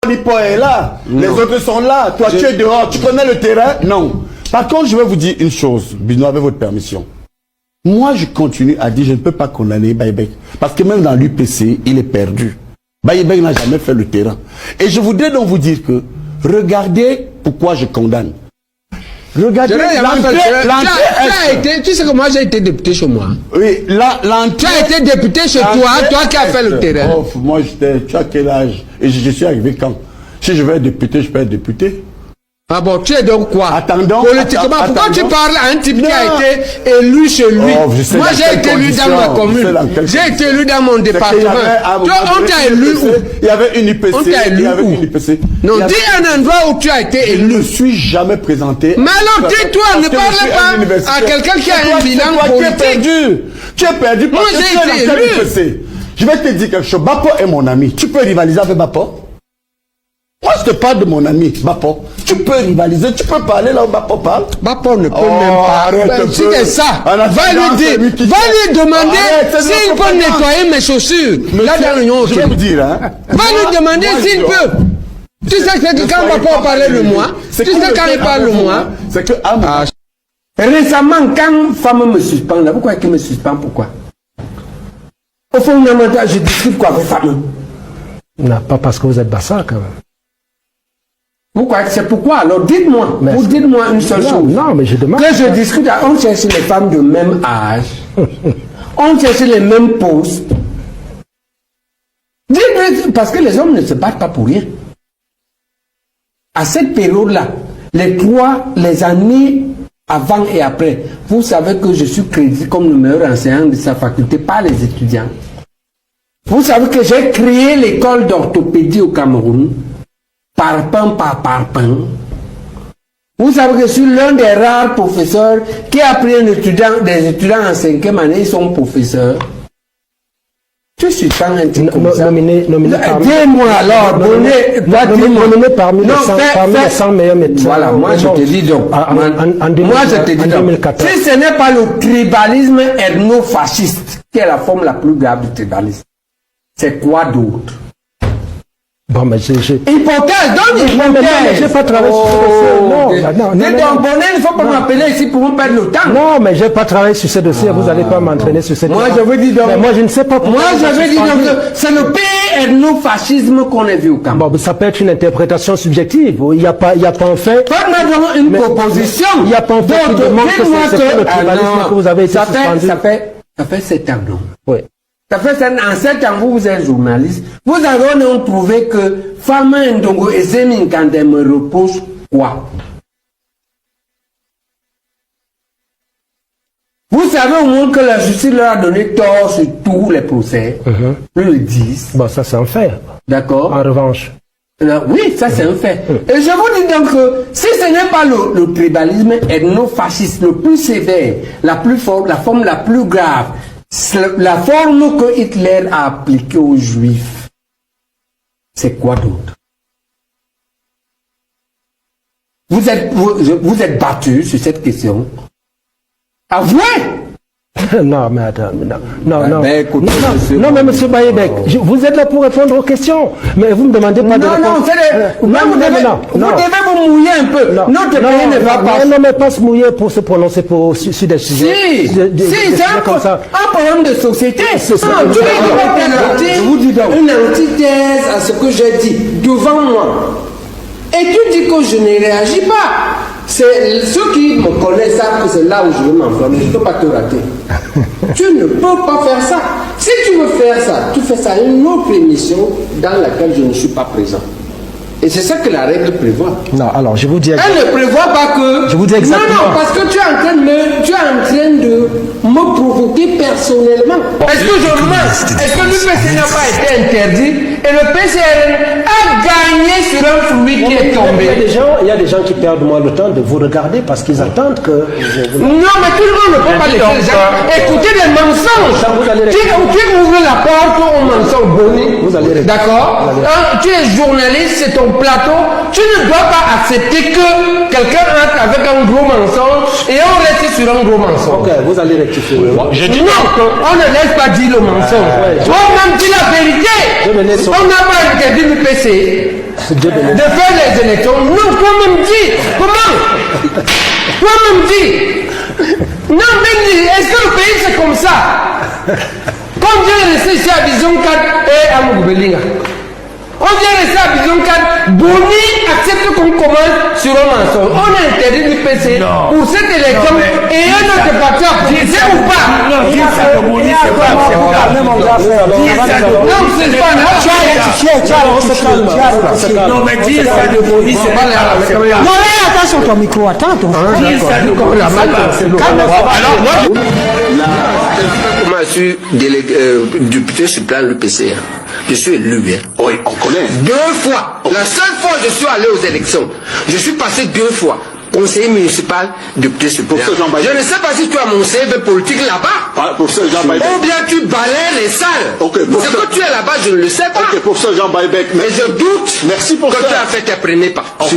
Nipo est là, non. Les autres sont là, toi tu es dehors, tu connais le terrain? Non. Par contre, je vais vous dire une chose, Bino, avec votre permission. Moi, je continue à dire, je ne peux pas condamner Baïbek. Parce que même dans l'UPC, il est perdu. Baïbek n'a jamais fait le terrain. Et je voudrais donc vous dire que, regardez pourquoi je condamne. Regardez l'entrée. Tu sais que moi j'ai été député chez moi. Oui, l'entrée. Tu as été député chez toi qui as fait le terrain. Oh, moi j'étais, tu as quel âge? Et je suis arrivé quand? Si je veux être député, je peux être député. Ah bon, tu es donc quoi? Attendons. Politiquement, pourquoi tu parles à un type qui a été élu chez lui? Oh, moi j'ai été élu dans ma commune. J'ai été élu dans mon département. Toi, on t'a élu où? Il y avait une IPC. On t'a élu où? Non, dis un endroit où tu as été élu. Je ne suis jamais présenté. Mais alors dis-toi, ne parle pas à quelqu'un qui a un bilan politique. Tu es perdu parce que tu es dans quel IPC? Je vais te dire quelque chose. Bapo est mon ami. Tu peux rivaliser avec Bapo? Moi, je te parle de mon ami, Bapo. Tu peux rivaliser, tu peux parler là où Bapo parle. Bapo ne peut même pas. Si c'est ça, va lui dire, va lui demander s'il peut nettoyer mes chaussures. Là dans l'Union européenne. Je vais vous dire, hein. Va lui demander s'il peut. Tu sais que quand Bapo parlait de moi, tu sais quand il parle de moi. C'est que récemment, quand femme me suspend, là, pourquoi elle me suspend? Pourquoi? Au fond, je discute quoi avec femme? Non, pas parce que vous êtes Bassa quand même. Pourquoi? C'est pourquoi? Alors dites-moi, vous dites-moi une seule chose. Non, mais je demande. Que je discute, on cherche les femmes de même âge, on cherche les mêmes postes. Dites-moi, parce que les hommes ne se battent pas pour rien. À cette période-là, les années avant et après, vous savez que je suis crédité comme le meilleur enseignant de sa faculté par les étudiants. Vous savez que j'ai créé l'école d'orthopédie au Cameroun. Parpaing par parpaing. Vous savez que je suis l'un des rares professeurs qui a pris des étudiants en 5e année, ils sont professeurs. Je suis pas un type comme ça. Dis-moi alors, nominé parmi les 100 meilleurs médecins. Voilà, moi je te dis donc. Moi je te dis donc. Si ce n'est pas le tribalisme ethno-fasciste, qui est la forme la plus grave du tribalisme, c'est quoi d'autre? Bon, mais hypothèse, donne une hypothèse. Je n'ai pas travaillé sur ce dossier. Non. Il ne faut pas m'appeler ici pour vous perdre le temps. Non, mais je n'ai pas travaillé sur ce dossier. Vous n'allez pas m'entraîner sur ce dossier. Moi, je veux dire donc. Moi, je ne sais pas pourquoi. Moi, je veux dire donc. C'est le pays ethno-fascisme qu'on a vu au Cameroun. Bon, ça peut être une interprétation subjective. Il n'y a pas un fait. Faites-moi une proposition. Il n'y a pas un fait qui démontre que c'est le tribalisme que vous avez été suspendu. Ça fait 7 ans, non? Oui. Ça fait en 7 ans, vous êtes journaliste. Vous avez trouvé que Fama Ndongo et Zemin Kandé me reprochent quoi? Vous savez au moins que la justice leur a donné tort sur tous les procès. Ils le disent. Bon, ça c'est un fait. D'accord. En revanche. Oui, ça c'est un fait. Et je vous dis donc que si ce n'est pas le tribalisme ethno-fasciste le plus sévère, la plus forte, la forme la plus grave, la forme que Hitler a appliquée aux Juifs, c'est quoi d'autre? Vous êtes battu sur cette question. Avouez! Non, mais attends, non. Ben, écoutez, non, mais monsieur Baïbek, vous êtes là pour répondre aux questions, mais vous ne me demandez pas de répondre. Vous devez vous mouiller un peu. Notre pays ne va pas. Non, mais pas se mouiller pour se prononcer sur des sujets. Si, c'est un problème de société. Tu vous dis donc une antithèse à ce que j'ai dit devant moi. Et tu dis que je ne réagis pas. C'est ceux qui me connaissent savent que c'est là où je veux m'enflammer. Je ne peux pas te rater. Tu ne peux pas faire ça. Si tu veux faire ça, tu fais ça à une autre émission dans laquelle je ne suis pas présent. Et c'est ça que la règle prévoit. Non, alors je vous dis. Elle ne prévoit pas que. Je vous dis exactement. Non, parce que tu es en train de me provoquer personnellement. Est-ce que je mens? Est-ce que l'UPC n'a pas été interdit et le PCRN a gagné sur un fruit qui est tomber. Il y a des gens qui perdent moins le temps de vous regarder parce qu'ils attendent que... Non, mais tout le monde ne peut pas laisser les gens écouter des mensonges. Tu ouvres la porte au mensonge, Boni. D'accord? Tu es journaliste, c'est ton plateau. Tu ne dois pas accepter que quelqu'un entre avec un gros mensonge et on reste sur un gros mensonge. Ok, vous allez rectifier. Je dis non, on ne laisse pas dire le mensonge. On même dit la vérité. On n'a pas interdit le PC de faire les élections. Non, toi-même dis. Comment? Toi-même dis. Non, mais est-ce que le pays c'est comme ça? Quand Dieu est resté ici à Vision 4 et à Mougbelinga, on vient rester à Vision 4, Boni accepte qu'on commence sur un mensonge. On a interdit du PC pour cette élection et un autre parti a c'est ou pas? Non, dis ça de Boni, c'est pas. Non, c'est pas. Non, mais dis ça de Boni, c'est pas. Non, attention ton micro, attends. Dis ça de Boni, c'est pas. Alors, moi, comment je suis député sur plan l'UPC. Je suis élu. Oui, on connaît. 2 fois. La seule fois que je suis allé aux élections, je suis passé 2 fois. Conseiller municipal, député suppléant. Je ne sais pas si tu as mon CV politique là-bas. Pour ce Jean Baïbec. Ou bien tu balayes les salles. Ok, ce que tu es là-bas, je ne le sais pas. Ok, pour ce Jean Baïbec. Mais je doute merci pour que ça. tu as fait tes premiers pas. Okay,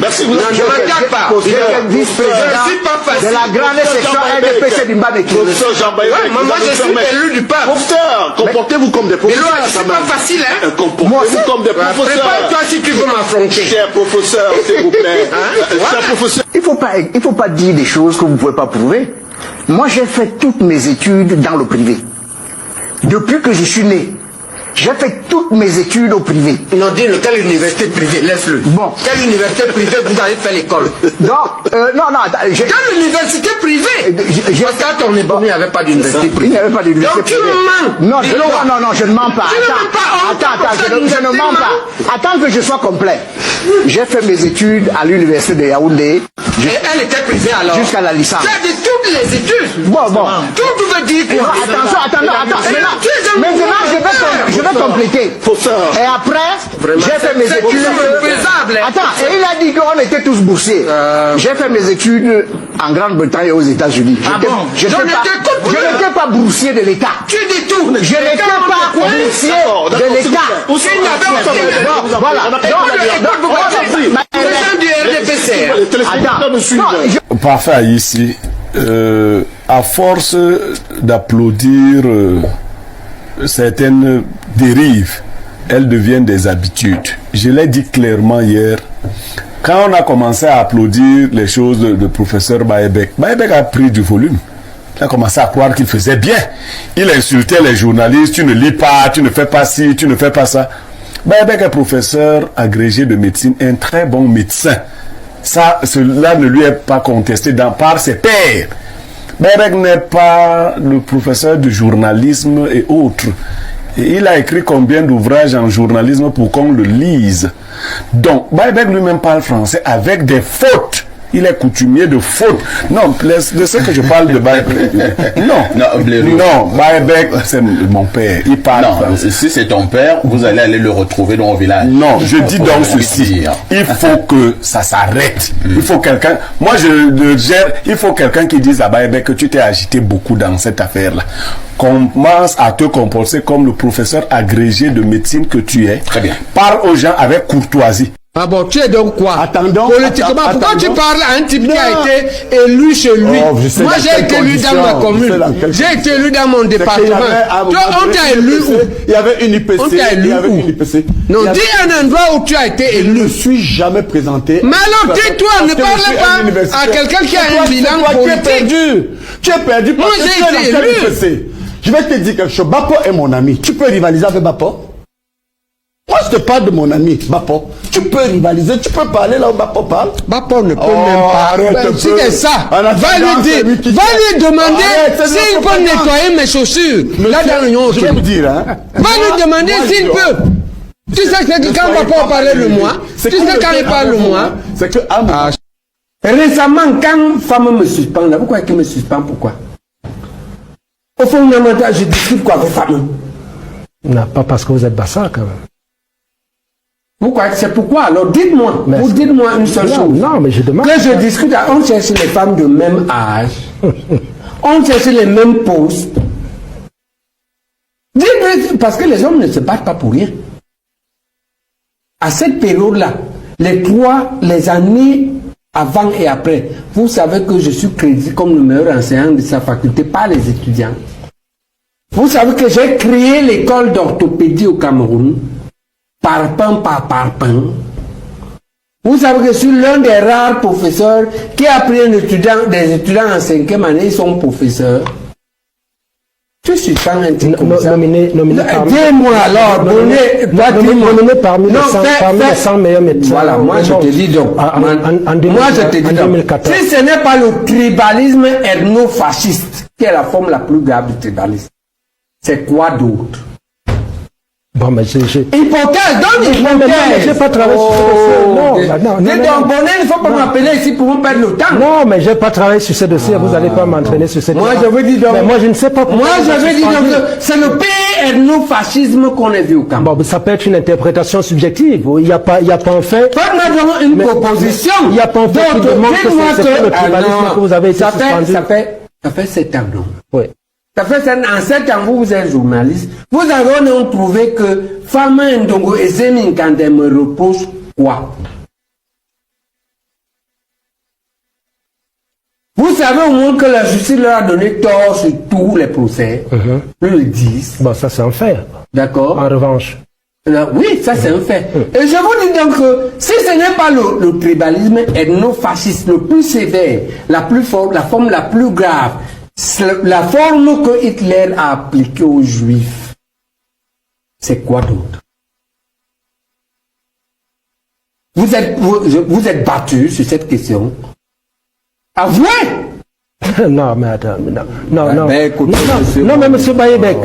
merci. Non, je ne m'attaque pas. Je ne suis pas facile. De la grande section RDPC d'Imbabeki. Professeur Jean Baïbec. Moi, je suis élu du peuple. Professeur, comportez-vous comme des professeurs. Mais c'est pas facile, hein. Comportez-vous comme des professeurs. Prépare-toi si tu veux m'affronter. Cher professeur, s'il vous plaît. Cher professeur. Il faut pas dire des choses que vous ne pouvez pas prouver. Moi, j'ai fait toutes mes études dans le privé. Depuis que je suis né, j'ai fait toutes mes études au privé. Non, dis-le, quelle université privée? Laisse-le. Bon. Quelle université privée vous avez fait l'école? Non, Quelle université privée? Parce qu'à ton époque, il n'y avait pas d'université privée. Il n'y avait pas d'université Donc tu privée. mens. Non, je ne mens pas. Tu ne mens pas. Attends, je ne mens pas. Attends que je sois complet. J'ai fait mes études à l'université de Yaoundé. Et elle était privée alors? Jusqu'à la licence. Tu as dit toutes les études. Bon. Tout veut dire que... Attention. Maintenant, je vais compléter. Et après, j'ai fait mes études. Attends, et il a dit qu'on était tous boursiers. J'ai fait mes études en Grande-Bretagne et aux États-Unis. Je n'étais pas boursier de l'État. Tu dis tout. Je n'étais pas boursier de l'État. Voilà. Parfait ici. À force d'applaudir certaines dérives, elles deviennent des habitudes. Je l'ai dit clairement hier. Quand on a commencé à applaudir les choses de professeur Baïbec, Baïbec a pris du volume. Il a commencé à croire qu'il faisait bien. Il insultait les journalistes. Tu ne lis pas, tu ne fais pas ci, tu ne fais pas ça. Baïbec est professeur agrégé de médecine, un très bon médecin. Ça, cela ne lui est pas contesté par ses pairs. Baïbec n'est pas le professeur de journalisme et autres. Et il a écrit combien d'ouvrages en journalisme pour qu'on le lise. Donc, Baïbec lui-même parle français avec des fautes. Il est coutumier de fautes. Non, de ce que je parle de Baïbec. Non, Baïbec, c'est mon père. Il parle français. Si c'est ton père, vous allez aller le retrouver dans le village. Non, je dis donc ceci. Il faut que ça s'arrête. Il faut quelqu'un. Moi, il faut quelqu'un qui dise à Baïbec que tu t'es agité beaucoup dans cette affaire-là. Commence à te comporter comme le professeur agrégé de médecine que tu es. Très bien. Parle aux gens avec courtoisie. Ah bon, tu es donc quoi? Attendons. Politiquement, pourquoi tu parles à un type qui a été élu chez lui? Moi, j'ai été élu dans ma commune. J'ai été élu dans mon département. Toi, on t'a élu où? Il y avait une IPC. On t'a élu où? Non, dis un endroit où tu as été élu. Je ne suis jamais présenté. Mais alors, tais-toi, ne parle pas à quelqu'un qui a un bilan politique. Tu es perdu parce que tu es dans quel IPC? Je vais te dire quelque chose. Bapo est mon ami. Tu peux rivaliser avec Bapo? Moi, je te parle de mon ami, Bapo. Tu peux rivaliser, tu peux parler là où Bapo parle. Bapo ne peut même pas. Si c'est ça, va lui dire, va lui demander s'il peut nettoyer mes chaussures. Là dans l'Union. Je vais vous dire, hein. Va lui demander s'il peut. Tu sais que quand Bapo parlait de moi, tu sais quand il parle de moi. C'est que récemment, quand femme me suspend, là, pourquoi elle me suspend? Pourquoi? Au fond, je discute quoi avec femme? Non, pas parce que vous êtes Bassa quand même. C'est pourquoi, alors dites-moi, vous dites-moi une seule chose. Non, mais je demande. Que je discute, on cherche les femmes de même âge, on cherche les mêmes postes. Dites-moi, parce que les hommes ne se battent pas pour rien. À cette période-là, les années avant et après, vous savez que je suis crédité comme le meilleur enseignant de sa faculté par les étudiants. Vous savez que j'ai créé l'école d'orthopédie au Cameroun, parpaing par parpaing. Vous savez que je suis l'un des rares professeurs qui a pris des étudiants en 5e année, ils sont professeurs. Je suis pas un type comme ça. Dis-moi alors, nominé parmi les 100 meilleurs médecins. Voilà, moi je te dis donc. Moi je te dis donc. Si ce n'est pas le tribalisme ethno-fasciste, qui est la forme la plus grave du tribalisme, c'est quoi d'autre? Bon, mais hypothèse, donne une hypothèse. Je n'ai pas travaillé sur ce dossier. Non. Il ne faut pas m'appeler ici pour me perdre le temps. Non, mais je n'ai pas travaillé sur ce dossier. Vous n'allez pas m'entraîner sur ce dossier. Moi, je veux dire donc. Mais moi, je ne sais pas pourquoi. Moi, je veux dire donc. C'est le pays ethno-fascisme qu'on a vu au Cameroun. Bon, ça peut être une interprétation subjective. Il n'y a pas un fait. Faites-moi donc une proposition. Il n'y a pas un fait qui demande que c'est le tribalisme que vous avez été suspendu. Ça fait 7 ans, non? Oui. Ça fait en 7 ans, vous êtes journaliste. Vous avez donc prouvé que Fama Ndongo et Zémin Kandé me reprochent quoi? Vous savez au moins que la justice leur a donné tort sur tous les procès. Ils le disent. Bon, ça c'est un fait. D'accord. En revanche. Oui, ça c'est un fait. Et je vous dis donc que si ce n'est pas le tribalisme ethno-fasciste le plus sévère, la plus forte, la forme la plus grave, la forme que Hitler a appliquée aux Juifs, c'est quoi d'autre? Vous êtes battu sur cette question. Avouez! Non, mais attends, non, mais monsieur Baye Bek,